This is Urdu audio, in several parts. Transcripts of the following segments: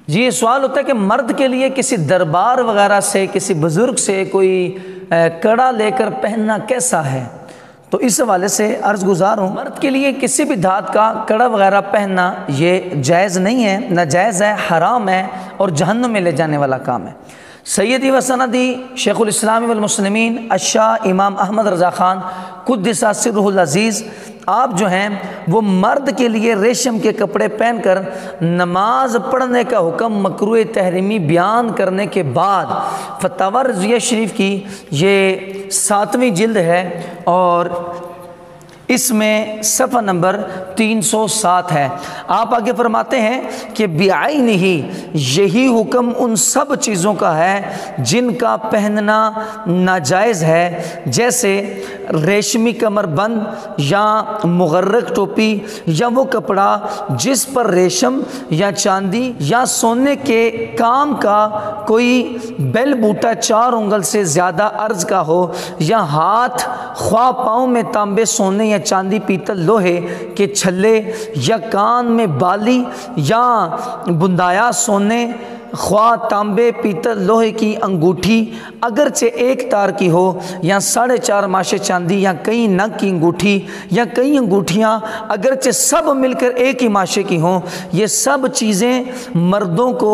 جی یہ سوال ہوتا ہے کہ مرد کے لیے کسی دربار وغیرہ سے، کسی بزرگ سے کوئی کڑا لے کر پہننا کیسا ہے؟ تو اس حوالے سے عرض گزار ہوں، مرد کے لیے کسی بھی دھات کا کڑا وغیرہ پہننا یہ جائز نہیں ہے، ناجائز ہے، حرام ہے اور جہنم میں لے جانے والا کام ہے۔ سیدی و سندی شیخ الاسلام والمسلمین الشاہ امام احمد رضا خان قدس سرہ العزیز، آپ جو ہیں وہ مرد کے لیے ریشم کے کپڑے پہن کر نماز پڑھنے کا حکم مکروہ تحریمی بیان کرنے کے بعد فتاوی رضویہ شریف کی یہ 7ویں جلد ہے اور اس میں صفحہ نمبر 307 ہے۔ آپ آگے فرماتے ہیں کہ بعینہ یہی حکم ان سب چیزوں کا ہے جن کا پہننا ناجائز ہے، جیسے ریشمی کمر بند یا مغرق ٹوپی یا وہ کپڑا جس پر ریشم یا چاندی یا سونے کے کام کا کوئی بیل بوٹا 4 انگل سے زیادہ عرض کا ہو، یا ہاتھ خواہ پاؤں میں تانبے سونے یا چاندی پیتل لوہے کے چھلے، یا کان میں بالی یا بندایا سونے خواہ تانبے پیتل لوہے کی انگوٹھی اگرچہ 1 تار کی ہو، یا 4.5 ماشے چاندی یا کئی نگ کی انگوٹھی یا کئی انگوٹھیاں اگرچہ سب مل کر 1 ہی ماشے کی ہوں، یہ سب چیزیں مردوں کو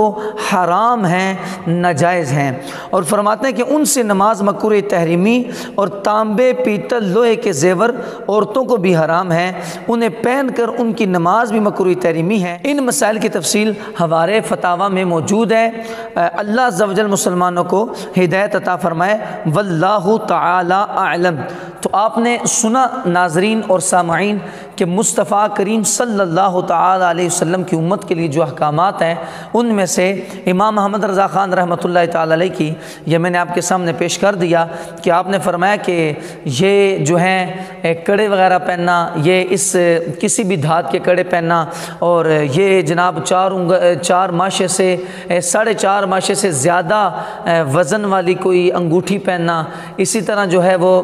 حرام ہیں، ناجائز ہیں۔ اور فرماتے ہیں کہ ان سے نماز مکروہ تحریمی، اور تانبے پیتل لوہے کے زیور عورتوں کو بھی حرام ہیں، انہیں پہن کر ان کی نماز بھی مکروہ تحریمی ہے۔ ان مسائل کی تفصیل ہمارے فتاوی میں موجود ہے۔ اللہ عز و جل مسلمانوں کو ہدایت عطا فرمائے، واللہ تعالی اعلم۔ تو آپ نے سنا ناظرین اور سامعین کہ مصطفیٰ کریم صلی اللہ تعالی علیہ وسلم کی امت کے لیے جو احکامات ہیں ان میں سے امام احمد رضا خان رحمۃ اللہ تعالی علیہ کی یہ میں نے آپ کے سامنے پیش کر دیا کہ آپ نے فرمایا کہ یہ جو ہیں کڑے وغیرہ پہننا، یہ اس کسی بھی دھات کے کڑے پہننا، اور یہ جناب 4 ماشے سے 4.5 ماشے سے زیادہ وزن والی کوئی انگوٹھی پہننا، اسی طرح جو ہے وہ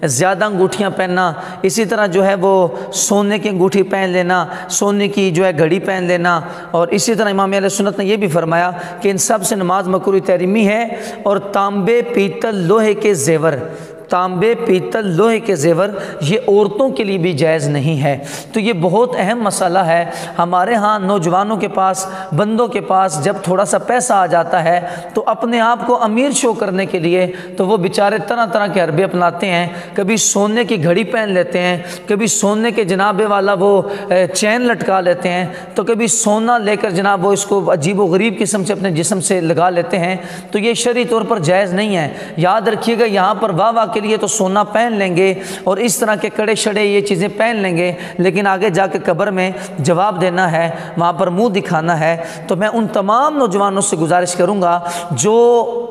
زیادہ انگوٹھیاں پہننا، اسی طرح جو ہے وہ سونے کی انگوٹھی پہن لینا، سونے کی جو ہے گھڑی پہن لینا، اور اسی طرح امام اہل سنت نے یہ بھی فرمایا کہ ان سب سے نماز مکروہ تحریمی ہے۔ اور تانبے پیتل لوہے کے زیور، تانبے پیتل لوہے کے زیور یہ عورتوں کے لیے بھی جائز نہیں ہے۔ تو یہ بہت اہم مسئلہ ہے۔ ہمارے ہاں نوجوانوں کے پاس، بندوں کے پاس جب تھوڑا سا پیسہ آ جاتا ہے تو اپنے آپ کو امیر شو کرنے کے لیے تو وہ بیچارے طرح طرح کے حربے اپناتے ہیں، کبھی سونے کی گھڑی پہن لیتے ہیں، کبھی سونے کے جناب والا وہ چین لٹکا لیتے ہیں، تو کبھی سونا لے کر جناب وہ اس کو عجیب و غریب قسم سے اپنے جسم سے لگا لیتے ہیں۔ تو یہ شرعی طور پر جائز نہیں ہے۔ یاد رکھیے گا، یہاں پر واہ واہ کے لیے تو سونا پہن لیں گے اور اس طرح کے کڑے شڑے یہ چیزیں پہن لیں گے، لیکن آگے جا کے قبر میں جواب دینا ہے، وہاں پر منہ دکھانا ہے۔ تو میں ان تمام نوجوانوں سے گزارش کروں گا جو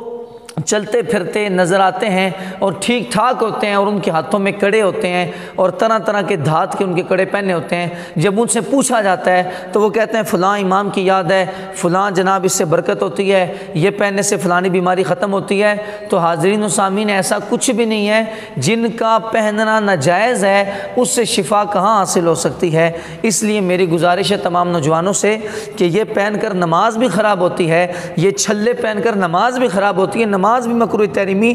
چلتے پھرتے نظر آتے ہیں اور ٹھیک ٹھاک ہوتے ہیں اور ان کے ہاتھوں میں کڑے ہوتے ہیں اور طرح طرح کے دھات کے ان کے کڑے پہنے ہوتے ہیں، جب ان سے پوچھا جاتا ہے تو وہ کہتے ہیں فلاں امام کی یاد ہے، فلاں جناب اس سے برکت ہوتی ہے، یہ پہننے سے فلانی بیماری ختم ہوتی ہے۔ تو حاضرین و سامعین، ایسا کچھ بھی نہیں ہے۔ جن کا پہننا ناجائز ہے اس سے شفا کہاں حاصل ہو سکتی ہے؟ اس لیے میری گزارش ہے تمام نوجوانوں سے کہ یہ پہن کر نماز بھی خراب ہوتی ہے، یہ چھلے پہن کر نماز بھی خراب ہوتی ہے، نماز بھی مکروہ تحریمی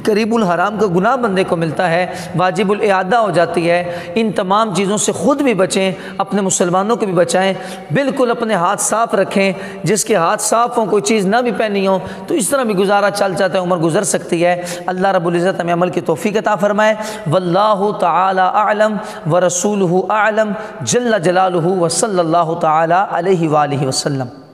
قریب الحرام کا گناہ بندے کو ملتا ہے، واجب الاعادہ ہو جاتی ہے۔ ان تمام چیزوں سے خود بھی بچیں، اپنے مسلمانوں کو بھی بچائیں، بالکل اپنے ہاتھ صاف رکھیں۔ جس کے ہاتھ صاف ہوں، کوئی چیز نہ بھی پہنی ہو تو اس طرح بھی گزارا چل جاتا ہے، عمر گزر سکتی ہے۔ اللہ رب العزت ہمیں عمل کی توفیق عطا فرمائے۔ واللہ تعالی اعلم ورسولہ اعلم جل جلالہ وصلی اللہ تعالی علیہ وآلہ وسلم۔